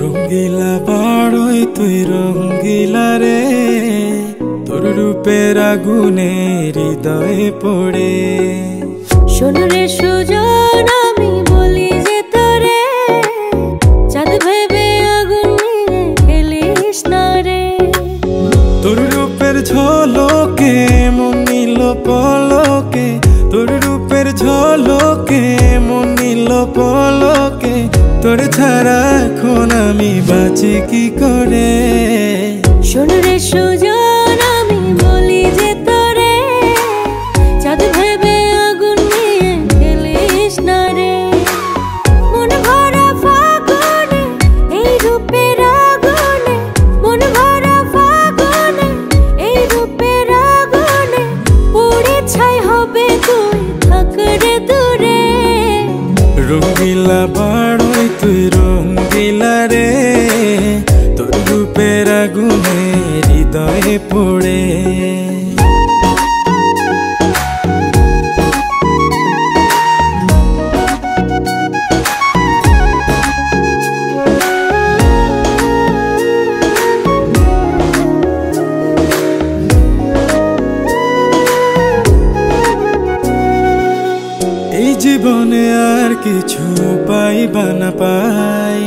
রঙ্গিলা বাড়ই তুই রঙ্গিলা রে, তোর রূপের আগুনে হৃদয়ে পড়ে। শোন রে সুজন, আমি বলি যে তোরে, চাঁদ ভেবে আগুন নিয়ে খেলিস না রে। তোর রূপের ঝলকে মন নিল পলকে, তোর রূপের ঝলকে মন নিল পলকে, তোর ছাড়া এখন আমি বাঁচি কি করে। শোন রে সুজন, আমি বলি যে তোরে, চাঁদ ভেবে আগুন নিয়ে খেলিস না রে। মন ভরা ফাগুনে এই রূপের আগুনে, মন ভরা ফাগুনে এই রূপের আগুনে, পুড়ে ছাই হবে তুই থাক রে দূরে। রঙ্গিলা বাড়ই তুই রঙ্গিলা রে, তোর রূপের আগুনে হৃদয়ে পড়ে। এই জীবনে আর কিছু পাইবা না পাই,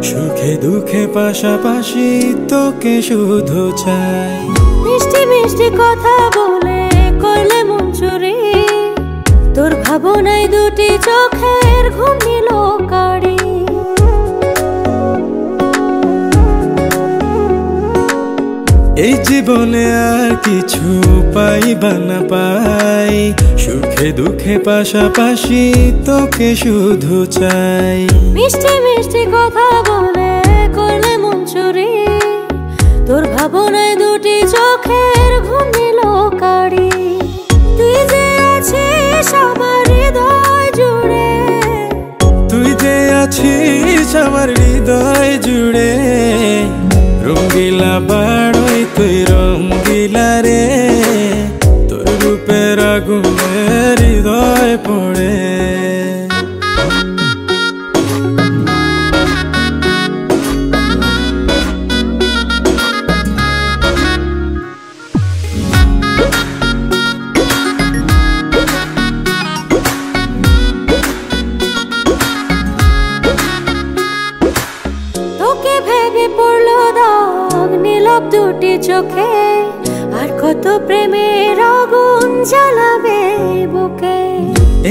সুখে দুঃখে পাশাপাশি তোকে শুধু চাই। মিষ্টি মিষ্টি কথা বলে করলে মন চুরি, তোর ভাবনায় দুটি চোখের ঘুম নিল কারি। এই জীবনে আর কিছু পাইবা না পাই, সুখে দুঃখে পাশাপাশি তোকে শুধু চাই। মিষ্টি মিষ্টি কথা বলে করলে মন চুরি, তোর ভাবনায় দুটি চোখের ঘুম নিল কারি। তুই যে আছিস আমার হৃদয় জুড়ে, তুই যে আছিস আমার হৃদয় জুড়ে। রঙ্গিলা বাড়ই তুই রঙ্গিলা রে, তোর রূপের আগুনে হৃদয় পড়ে। তোকে ভেবে পড়লো দাগ নীলব দুটি চোখে, আর কত প্রেমের আগুন জ্বালাবে বুকে।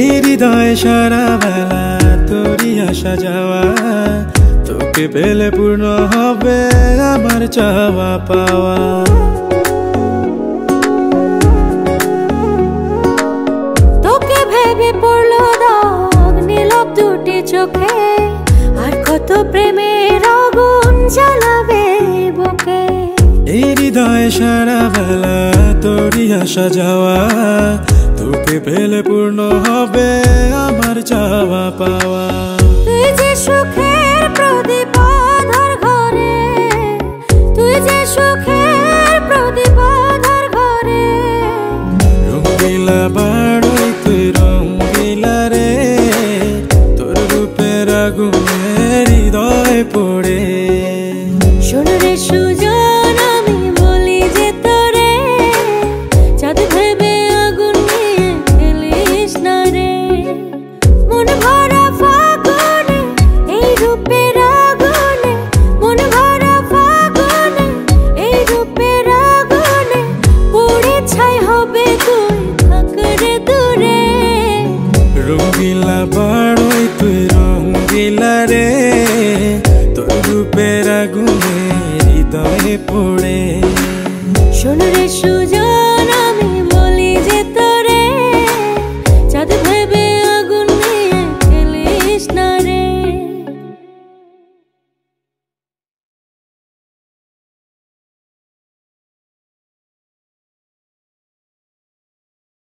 এই হৃদয় সারা বেলা তোরই আসা যাওয়া, তোকে পেলে পূর্ণ হবে আমার চাওয়া পাওয়া। তোকে ভেবে পড়লো দাগ নীলব দুটি চোখে, আর কত প্রেমের আগুন জ্বালাবে বুকে। এই হৃদয় সারা বেলা তোরই আসা যাওয়া, তোকে পেলে পূর্ণ হবে আমার চাওয়া পাওয়া। তুই যে সুখের প্রদীপ আধার ঘরে, তুই যে সুখের প্রদীপ আধার ঘরে। রঙ্গিলা বাড়ই তুই রঙ্গিলা রে, তোর রূপের আগুনে হৃদয় পড়ে। শোন রে সুজন, আমি বলি যে তোরে, চাঁদ ভেবে আগুন নিয়ে খেলিস না রে। মন ভরা ফাগুনে এই রূপের আগুনে, মন ভরা ফাগুনে এই রূপের আগুনে, পুড়ে ছাই হবে তুই থাক রে দূরে। রঙ্গিলা বাড়ই তুই রঙ্গিলা রে, তোর রূপের আগুনে হৃদয়ে পড়ে। শোন রে সুজন।